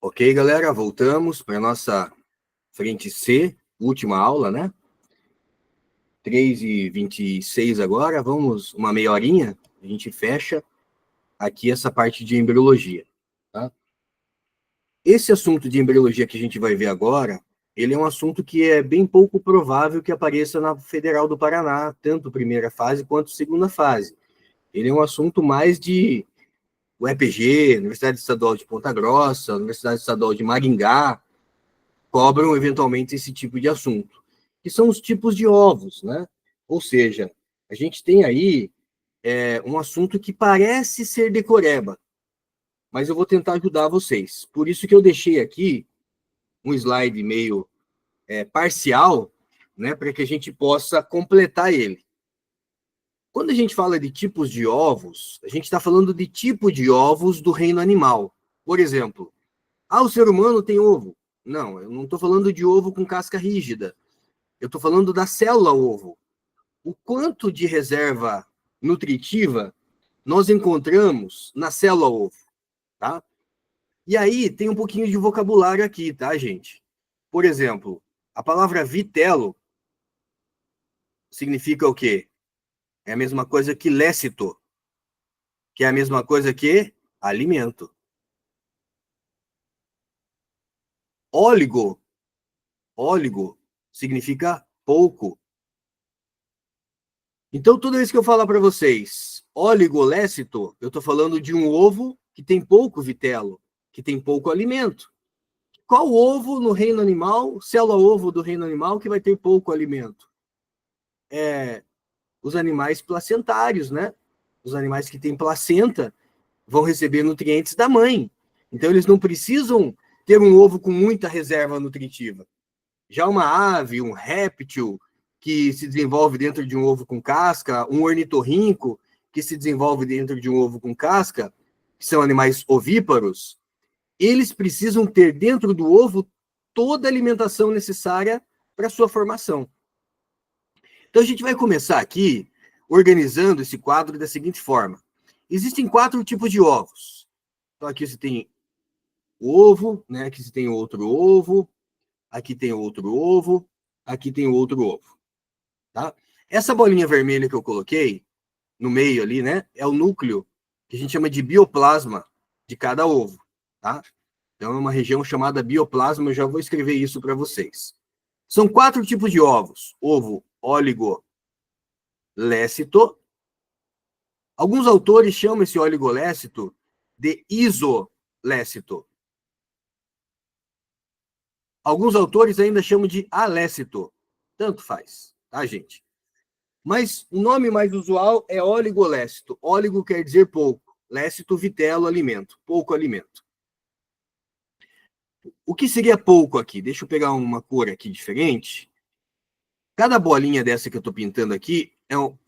Ok, galera, voltamos para a nossa frente C, última aula, né? 3h26 agora, vamos uma meia horinha, a gente fecha aqui essa parte de embriologia, tá? Esse assunto de embriologia que a gente vai ver agora, ele é um assunto que é bem pouco provável que apareça na Federal do Paraná, tanto primeira fase quanto segunda fase. Ele é um assunto mais de UEPG, Universidade Estadual de Ponta Grossa, Universidade Estadual de Maringá, cobram eventualmente esse tipo de assunto, que são os tipos de ovos, né? Ou seja, a gente tem aí um assunto que parece ser decoreba, mas eu vou tentar ajudar vocês. Por isso que eu deixei aqui um slide meio parcial, né, para que a gente possa completar ele. Quando a gente fala de tipos de ovos, a gente está falando de tipo de ovos do reino animal. Por exemplo, o ser humano tem ovo. Não, eu não estou falando de ovo com casca rígida. Eu estou falando da célula ovo. O quanto de reserva nutritiva nós encontramos na célula ovo, tá? E aí tem um pouquinho de vocabulário aqui, tá, gente? Por exemplo, a palavra vitelo significa o quê? É a mesma coisa que lécito, que é a mesma coisa que alimento. Óligo significa pouco. Então, toda vez que eu falar para vocês oligolécito, eu estou falando de um ovo que tem pouco vitelo, que tem pouco alimento. Qual ovo no reino animal, célula ovo do reino animal, que vai ter pouco alimento? Os animais placentários, né? Os animais que têm placenta vão receber nutrientes da mãe. Então, eles não precisam ter um ovo com muita reserva nutritiva. Já uma ave, um réptil, que se desenvolve dentro de um ovo com casca, um ornitorrinco, que se desenvolve dentro de um ovo com casca, que são animais ovíparos, eles precisam ter dentro do ovo toda a alimentação necessária para sua formação. Então, a gente vai começar aqui organizando esse quadro da seguinte forma. Existem 4 tipos de ovos. Então, aqui você tem ovo, né? Aqui você tem outro ovo, aqui tem outro ovo, aqui tem outro ovo. Tá? Essa bolinha vermelha que eu coloquei no meio ali, né, é o núcleo que a gente chama de bioplasma de cada ovo, tá? Então é uma região chamada bioplasma, eu já vou escrever isso para vocês. São 4 tipos de ovos: ovo oligolécito. Alguns autores chamam esse oligolécito de isolécito. Alguns autores ainda chamam de alécito. Tanto faz, tá, gente? Mas o nome mais usual é oligolécito. Óligo quer dizer pouco. Lécito, vitelo, alimento. Pouco alimento. O que seria pouco aqui? Deixa eu pegar uma cor aqui diferente. Cada bolinha dessa que eu estou pintando aqui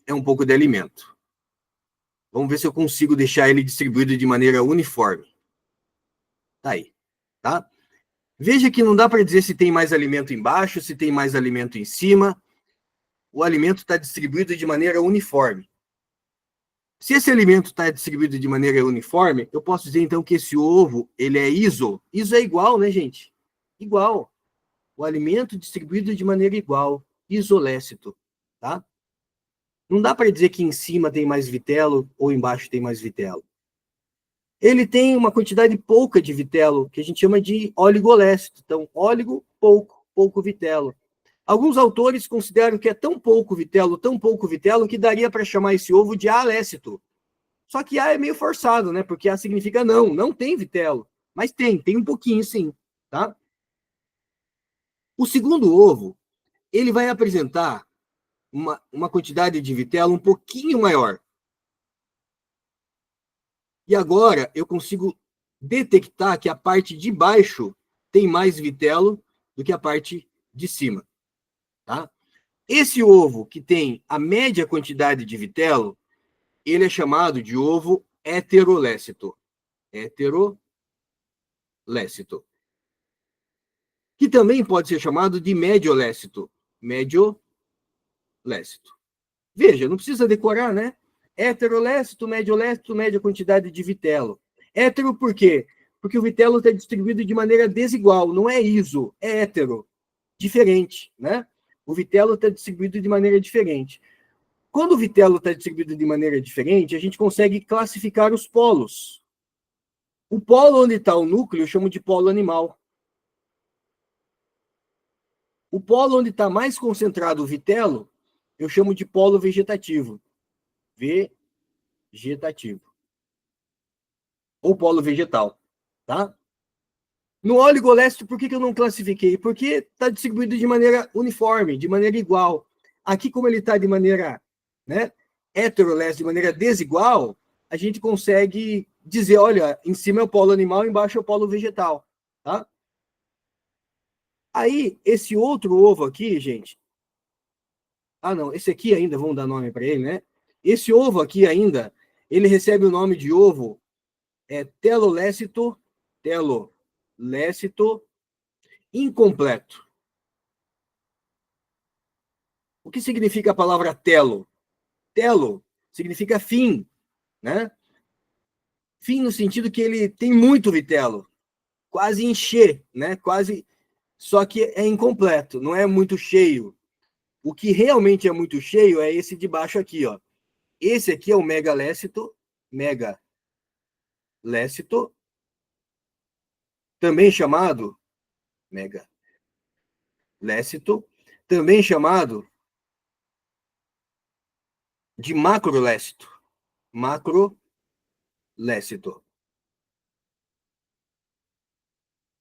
é um pouco de alimento. Vamos ver se eu consigo deixar ele distribuído de maneira uniforme. Tá aí, tá? Veja que não dá para dizer se tem mais alimento embaixo, se tem mais alimento em cima. O alimento está distribuído de maneira uniforme. Se esse alimento está distribuído de maneira uniforme, eu posso dizer, então, que esse ovo, ele é iso. Iso é igual, né, gente? Igual. O alimento distribuído de maneira igual. Isolécito, tá? Não dá para dizer que em cima tem mais vitelo ou embaixo tem mais vitelo. Ele tem uma quantidade pouca de vitelo, que a gente chama de oligolécito. Então, óligo, pouco vitelo. Alguns autores consideram que é tão pouco vitelo, que daria para chamar esse ovo de alécito. Só que A é meio forçado, né? Porque A significa não tem vitelo. Mas tem um pouquinho sim, tá? O segundo ovo, ele vai apresentar uma quantidade de vitelo um pouquinho maior. E agora eu consigo detectar que a parte de baixo tem mais vitelo do que a parte de cima, tá? Esse ovo que tem a média quantidade de vitelo, ele é chamado de ovo heterolécito. Heterolécito. Que também pode ser chamado de mediolécito. Mediolécito. Veja, não precisa decorar, né? Heterolécito, mediolécito, média quantidade de vitelo. Hétero por quê? Porque o vitelo está distribuído de maneira desigual, não é iso, é hétero, diferente, né? O vitelo está distribuído de maneira diferente. Quando o vitelo está distribuído de maneira diferente, a gente consegue classificar os polos. O polo onde está o núcleo eu chamo de polo animal. O polo onde está mais concentrado o vitelo, eu chamo de polo vegetativo. Vegetativo. Ou polo vegetal, tá? No oligolécito, por que eu não classifiquei? Porque está distribuído de maneira uniforme, de maneira igual. Aqui, como ele está de maneira, né, heterolécito, de maneira desigual, a gente consegue dizer, olha, em cima é o polo animal, embaixo é o polo vegetal, tá? Aí, esse outro ovo aqui, gente... Ah, não, esse aqui ainda, vamos dar nome para ele, né? Esse ovo aqui ainda, ele recebe o nome de ovo telolécito incompleto. O que significa a palavra telo? Telo significa fim, né? Fim no sentido que ele tem muito vitelo, quase encher, né? Quase, só que é incompleto, não é muito cheio. O que realmente é muito cheio é esse de baixo aqui, ó. Esse aqui é o megalécito, também chamado megalécito, também chamado de macrolécito. Macrolécito.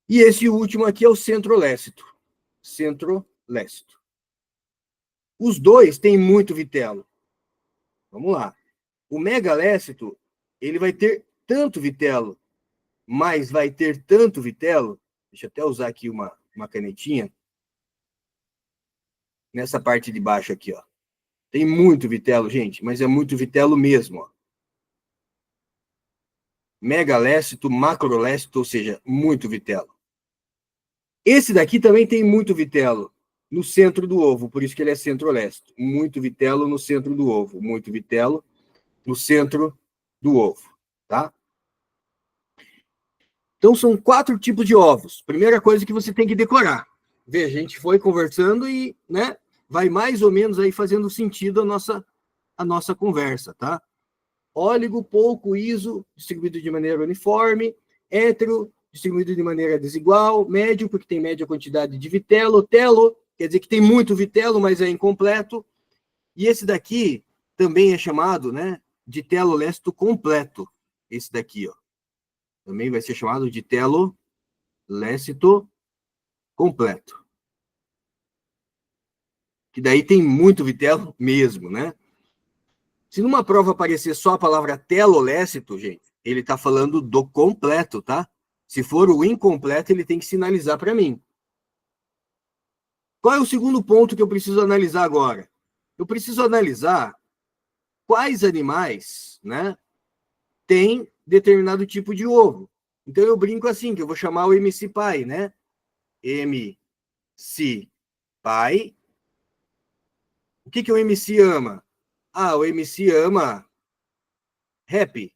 E esse último aqui é o centrolécito. Centrolécito. Os dois têm muito vitelo. Vamos lá. O megalécito, ele vai ter tanto vitelo, mas vai ter tanto vitelo. Deixa eu até usar aqui uma canetinha. Nessa parte de baixo aqui, ó. Tem muito vitelo, gente, mas é muito vitelo mesmo, ó. Megalécito, macrolécito, ou seja, muito vitelo. Esse daqui também tem muito vitelo no centro do ovo, por isso que ele é centrolécito. Muito vitelo no centro do ovo, muito vitelo no centro do ovo, tá? Então, são 4 tipos de ovos. Primeira coisa que você tem que decorar. Veja, a gente foi conversando e, né, vai mais ou menos aí fazendo sentido a nossa conversa, tá? Óligo, pouco, iso, distribuído de maneira uniforme, hétero, distribuído de maneira desigual, médio, porque tem média quantidade de vitelo, telo, quer dizer que tem muito vitelo, mas é incompleto, e esse daqui também é chamado, né, de telolécito completo, esse daqui, ó, também vai ser chamado de telolécito completo, que daí tem muito vitelo mesmo, né? Se numa prova aparecer só a palavra telolécito, gente, ele está falando do completo, tá? Se for o incompleto, ele tem que sinalizar para mim. Qual é o segundo ponto que eu preciso analisar agora? Eu preciso analisar quais animais, né, têm determinado tipo de ovo. Então eu brinco assim, que eu vou chamar o MC Pai, né? MC Pai. O que o MC ama? Ah, o MC ama rap.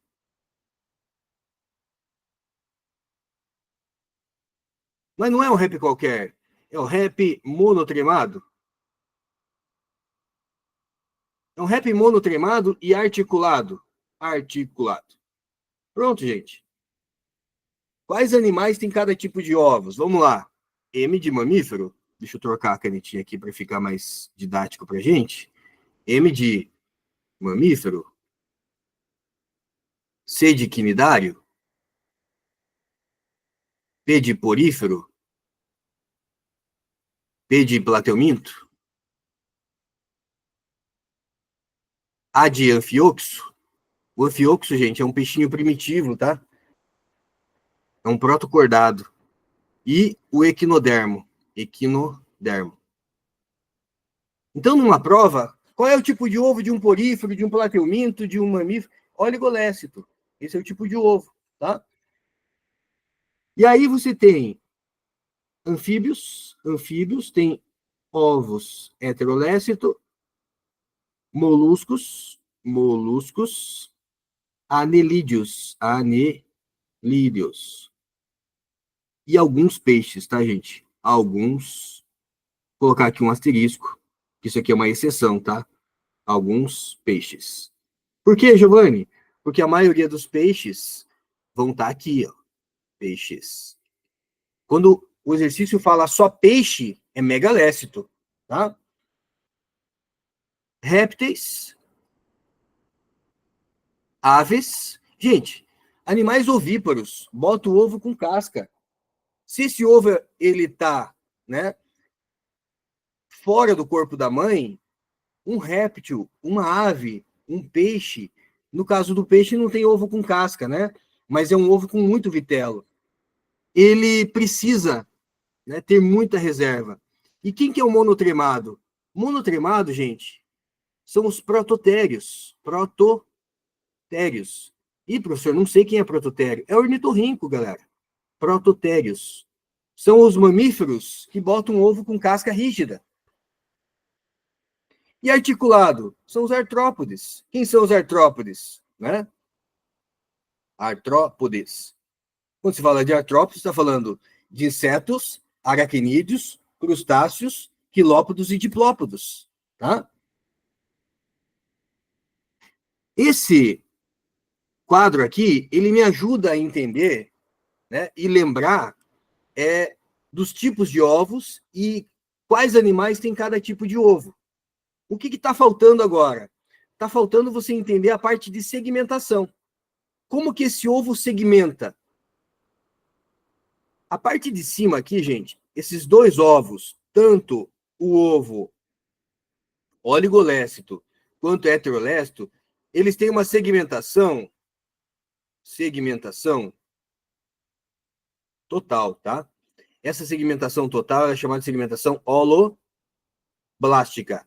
Mas não é um rap qualquer. É o rap monotremado. É um rap monotremado e articulado. Articulado. Pronto, gente. Quais animais tem cada tipo de ovos? Vamos lá. M de mamífero. Deixa eu trocar a canetinha aqui para ficar mais didático para a gente. M de mamífero. C de quinidário. P de porífero. P de plateuminto. A de anfioxo. O anfioxo, gente, é um peixinho primitivo, tá? É um protocordado. E o equinodermo. Equinodermo. Então, numa prova, qual é o tipo de ovo de um porífero, de um plateuminto, de um mamífero? Oligolécito. Esse é o tipo de ovo, tá? E aí você tem anfíbios, tem ovos heterolécito, moluscos, anelídeos, e alguns peixes, tá, gente? Alguns. Vou colocar aqui um asterisco, que isso aqui é uma exceção, tá? Alguns peixes. Por quê, Giovanni? Porque a maioria dos peixes vão estar aqui, ó. Peixes. Quando o exercício fala só peixe, é megalécito, tá? Répteis, aves. Gente, animais ovíparos, bota o ovo com casca. Se esse ovo ele tá, né, fora do corpo da mãe, um réptil, uma ave, um peixe, no caso do peixe não tem ovo com casca, né? Mas é um ovo com muito vitelo. Ele precisa, né, ter muita reserva. E quem que é o monotremado? Monotremado, gente, são os prototérios. Prototérios. Ih, professor, não sei quem é prototério. É ornitorrinco, galera. Prototérios. São os mamíferos que botam ovo com casca rígida. E articulado? São os artrópodes. Quem são os artrópodes? Né? Artrópodes. Quando se fala de artrópodes, está falando de insetos, aracnídeos, crustáceos, quilópodos e diplópodos. Tá? Esse quadro aqui, ele me ajuda a entender, né, e lembrar dos tipos de ovos e quais animais tem cada tipo de ovo. O que está faltando agora? Está faltando você entender a parte de segmentação. Como que esse ovo segmenta? A parte de cima aqui, gente, esses dois ovos, tanto o ovo oligolécito quanto heterolécito, eles têm uma segmentação total, tá? Essa segmentação total é chamada de segmentação holoblástica.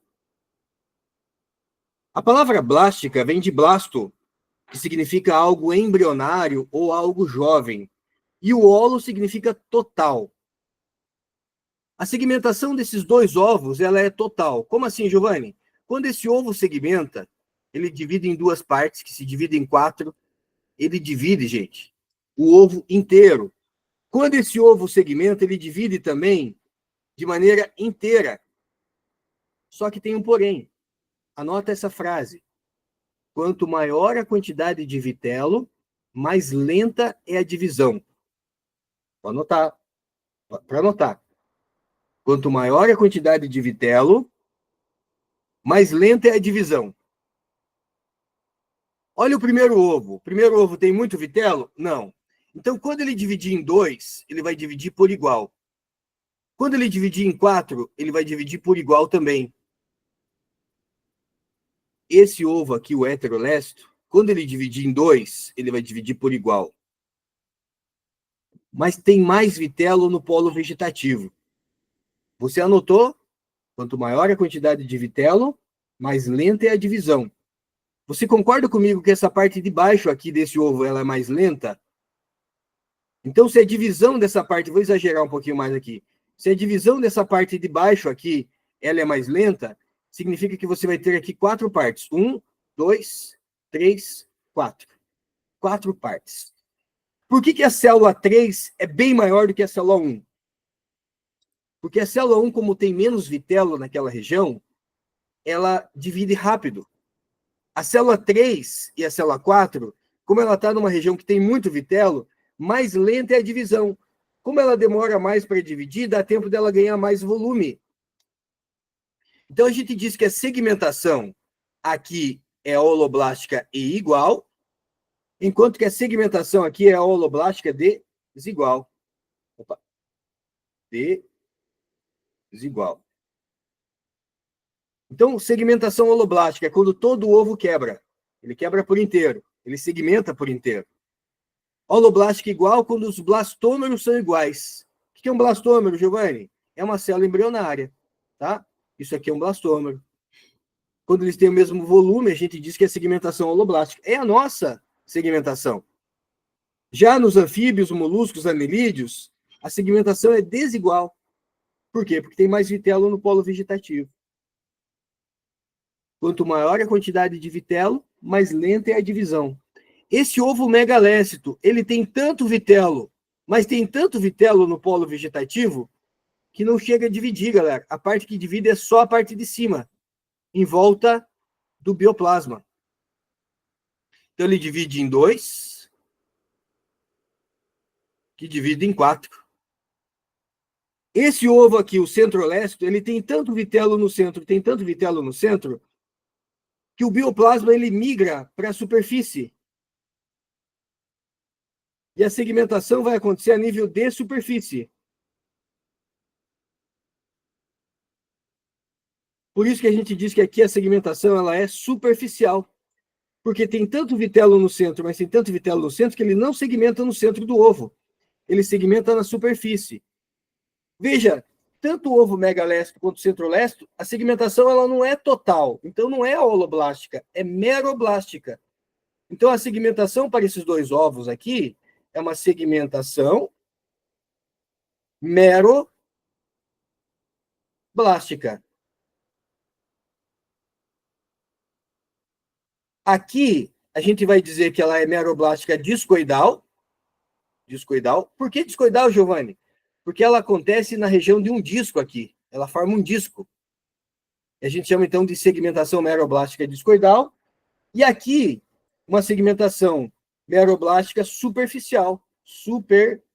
A palavra blástica vem de blasto, que significa algo embrionário ou algo jovem. E o holo significa total. A segmentação desses dois ovos, ela é total. Como assim, Giovanni? Quando esse ovo segmenta, ele divide em duas partes, que se dividem em quatro. Ele divide, gente, o ovo inteiro. Quando esse ovo segmenta, ele divide também de maneira inteira. Só que tem um porém. Anota essa frase. Quanto maior a quantidade de vitelo, mais lenta é a divisão. Vou anotar. Para anotar. Quanto maior a quantidade de vitelo, mais lenta é a divisão. Olha o primeiro ovo. O primeiro ovo tem muito vitelo? Não. Então, quando ele dividir em dois, ele vai dividir por igual. Quando ele dividir em quatro, ele vai dividir por igual também. Esse ovo aqui, o heterolécito, quando ele dividir em dois, ele vai dividir por igual. Mas tem mais vitelo no polo vegetativo. Você anotou? Quanto maior a quantidade de vitelo, mais lenta é a divisão. Você concorda comigo que essa parte de baixo aqui desse ovo ela é mais lenta? Então, se a divisão dessa parte, vou exagerar um pouquinho mais aqui, se a divisão dessa parte de baixo aqui ela é mais lenta, significa que você vai ter aqui quatro partes. 1, 2, 3, 4. 4 partes. Por que a célula 3 é bem maior do que a célula 1? Porque a célula 1, como tem menos vitelo naquela região, ela divide rápido. A célula 3 e a célula 4, como ela está numa região que tem muito vitelo, mais lenta é a divisão. Como ela demora mais para dividir, dá tempo dela ganhar mais volume. Então, a gente diz que a segmentação aqui é holoblástica e igual, enquanto que a segmentação aqui é holoblástica desigual. Opa. Desigual. Então, segmentação holoblástica é quando todo o ovo quebra. Ele quebra por inteiro. Ele segmenta por inteiro. Holoblástica igual quando os blastômeros são iguais. O que é um blastômero, Giovanni? É uma célula embrionária, tá? Isso aqui é um blastômero. Quando eles têm o mesmo volume, a gente diz que é segmentação holoblástica. É a nossa segmentação. Já nos anfíbios, moluscos, anelídeos, a segmentação é desigual. Por quê? Porque tem mais vitelo no polo vegetativo. Quanto maior a quantidade de vitelo, mais lenta é a divisão. Esse ovo megalécito, ele tem tanto vitelo Mas tem tanto vitelo no polo vegetativo que não chega a dividir, galera. A parte que divide é só a parte de cima, em volta do bioplasma. Então, ele divide em 2, que divide em 4. Esse ovo aqui, o centro-leste, ele tem tanto vitelo no centro, que o bioplasma ele migra para a superfície. E a segmentação vai acontecer a nível de superfície. Por isso que a gente diz que aqui a segmentação ela é superficial. Porque tem tanto vitelo no centro, mas tem tanto vitelo no centro que ele não segmenta no centro do ovo. Ele segmenta na superfície. Veja, tanto o ovo megalécico quanto o centrolécico, a segmentação ela não é total. Então não é holoblástica, é meroblástica. Então a segmentação para esses dois ovos aqui é uma segmentação meroblástica. Aqui a gente vai dizer que ela é meroblástica discoidal. Discoidal. Por que discoidal, Giovanni? Porque ela acontece na região de um disco aqui. Ela forma um disco. A gente chama então de segmentação meroblástica discoidal. E aqui, uma segmentação meroblástica superficial. Superficial.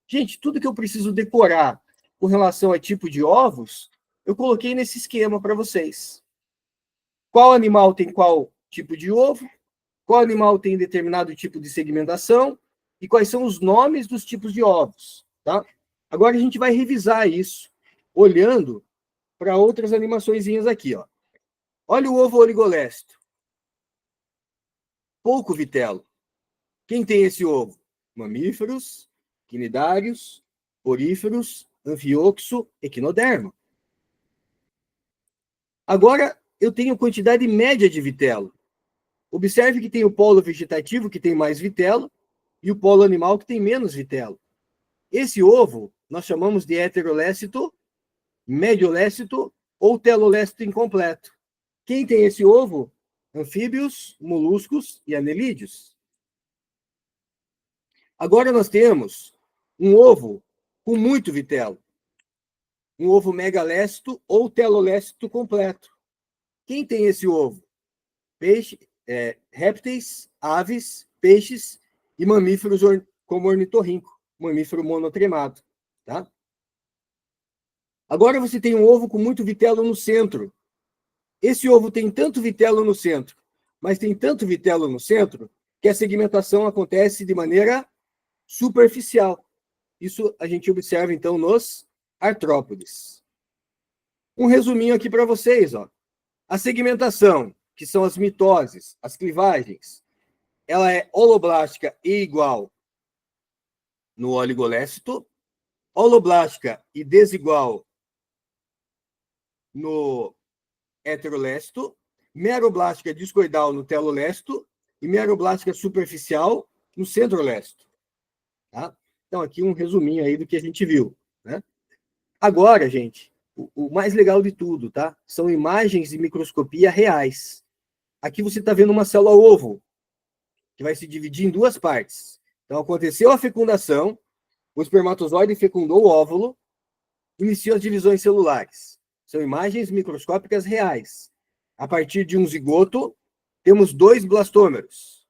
Gente, tudo que eu preciso decorar com relação a tipo de ovos, eu coloquei nesse esquema para vocês. Qual animal tem qual tipo de ovo? Qual animal tem determinado tipo de segmentação? E quais são os nomes dos tipos de ovos, tá? Agora a gente vai revisar isso, olhando para outras animaçõezinhas aqui, ó. Olha o ovo oligolécito. Pouco vitelo. Quem tem esse ovo? Mamíferos, quinidários, poríferos, anfioxo, equinoderma. Agora, eu tenho quantidade média de vitelo. Observe que tem o polo vegetativo, que tem mais vitelo, e o polo animal, que tem menos vitelo. Esse ovo, nós chamamos de heterolécito, mediolécito ou telolécito incompleto. Quem tem esse ovo? Anfíbios, moluscos e anelídeos. Agora nós temos um ovo com muito vitelo. Um ovo megalécito ou telolécito completo. Quem tem esse ovo? Répteis, aves, peixes e mamíferos como ornitorrinco, mamífero monotremado. Tá? Agora você tem um ovo com muito vitelo no centro. Esse ovo tem tanto vitelo no centro, mas tem tanto vitelo no centro, que a segmentação acontece de maneira superficial. Isso a gente observa, então, nos artrópodes. Um resuminho aqui para vocês. Ó. A segmentação, que são as mitoses, as clivagens, ela é holoblástica e igual no oligolécito, holoblástica e desigual no heterolécito, meroblástica discoidal no telolécito e meroblástica superficial no centrolécito. Tá? Então, aqui um resuminho aí do que a gente viu. Né? Agora, gente, o mais legal de tudo, tá? São imagens de microscopia reais. Aqui você está vendo uma célula ovo, que vai se dividir em duas partes. Então, aconteceu a fecundação, o espermatozoide fecundou o óvulo, iniciou as divisões celulares. São imagens microscópicas reais. A partir de um zigoto, temos 2 blastômeros.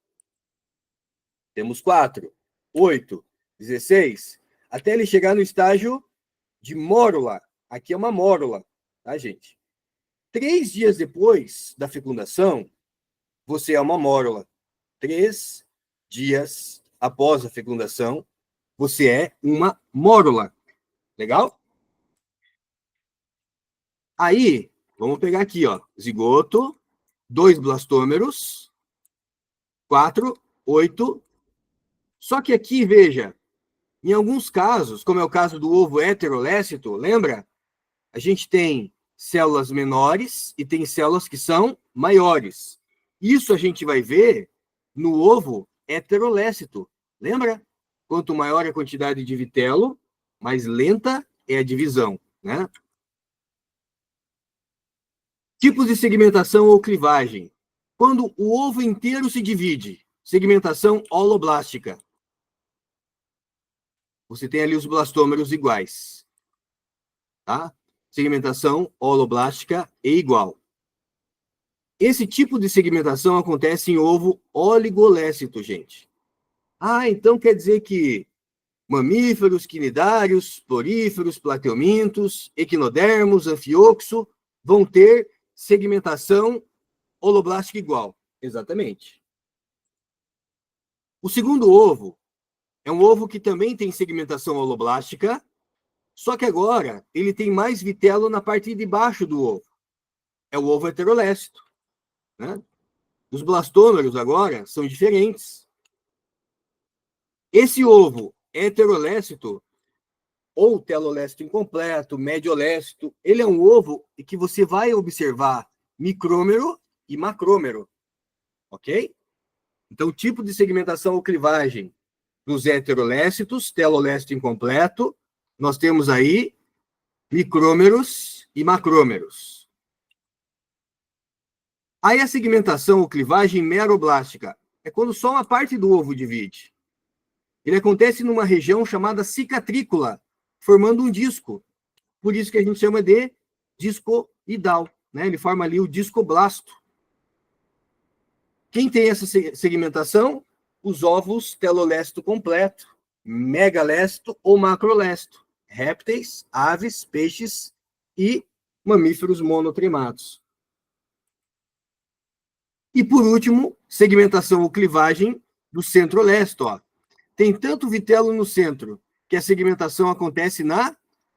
Temos 4, 8, 16, até ele chegar no estágio de mórula. Aqui é uma mórula, tá, gente? 3 dias depois da fecundação, você é uma mórula. 3 dias após a fecundação, você é uma mórula. Legal? Aí, vamos pegar aqui, ó. Zigoto, 2 blastômeros, 4, 8. Só que aqui, veja, em alguns casos, como é o caso do ovo heterolécito, lembra? A gente tem células menores e tem células que são maiores. Isso a gente vai ver no ovo heterolécito. Lembra? Quanto maior a quantidade de vitelo, mais lenta é a divisão, né? Tipos de segmentação ou clivagem. Quando o ovo inteiro se divide, segmentação holoblástica. você tem ali os blastômeros iguais. Tá? Segmentação holoblástica e igual. Esse tipo de segmentação acontece em ovo oligolécito, gente. Ah, então quer dizer que mamíferos, quinidários, poríferos, plateumintos, equinodermos, anfioxo vão ter segmentação holoblástica igual. Exatamente. O segundo ovo é um ovo que também tem segmentação holoblástica, só que agora ele tem mais vitelo na parte de baixo do ovo. É o ovo heterolécito. Né? Os blastômeros agora são diferentes. Esse ovo heterolécito, ou telolécito incompleto, mediolécito, ele é um ovo que você vai observar micrômero e macrômero. Ok? Então, tipo de segmentação ou clivagem dos heterolécitos, telolécito incompleto, nós temos aí micrômeros e macrômeros. Aí a segmentação ou clivagem meroblástica é quando só uma parte do ovo divide. Ele acontece numa região chamada cicatrícula, formando um disco. Por isso que a gente chama de discoidal. Né? Ele forma ali o discoblasto. Quem tem essa segmentação? Os ovos telolécito completo, megalécito ou macrolécito. Répteis, aves, peixes e mamíferos monotremados. E, por último, segmentação ou clivagem do centro-lécito. Tem tanto vitelo no centro que a segmentação acontece na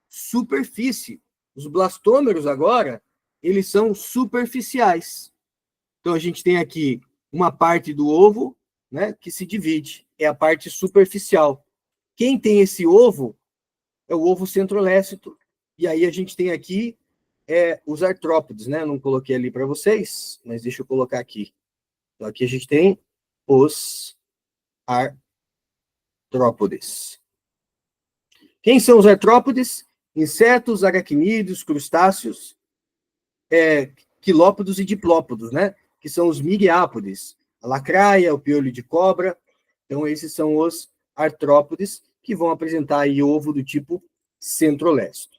superfície. Os blastômeros agora, eles são superficiais. Então, a gente tem aqui uma parte do ovo, né, que se divide. É a parte superficial. Quem tem esse ovo é o ovo centrolécito. E aí a gente tem aqui os artrópodes, né? Eu não coloquei ali para vocês, mas deixa eu colocar aqui. Então, aqui a gente tem os artrópodes. Quem são os artrópodes? Insetos, aracnídeos, crustáceos, quilópodos e diplópodos, né? Que são os miriápodes. A lacraia, o piolho de cobra. Então, esses são os artrópodes que vão apresentar aí ovo do tipo centrolécito.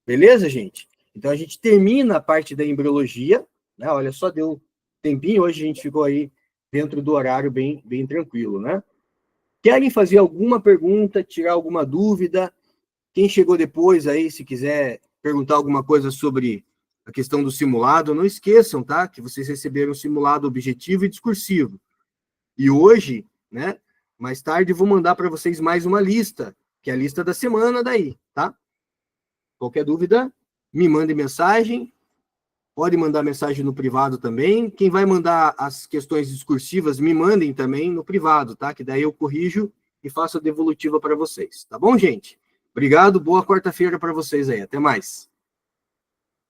Beleza, gente? Então, a gente termina a parte da embriologia, né? Olha só, deu tempinho, hoje a gente ficou aí dentro do horário bem tranquilo, né? Querem fazer alguma pergunta, tirar alguma dúvida? Quem chegou depois aí, se quiser perguntar alguma coisa sobre a questão do simulado, não esqueçam, tá? Que vocês receberam o simulado objetivo e discursivo. E hoje, né? Mais tarde, vou mandar para vocês mais uma lista, que é a lista da semana daí, tá? Qualquer dúvida, me mande mensagem. Pode mandar mensagem no privado também. Quem vai mandar as questões discursivas, me mandem também no privado, tá? Que daí eu corrijo e faço a devolutiva para vocês. Tá bom, gente? Obrigado, boa quarta-feira para vocês aí. Até mais.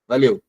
Valeu.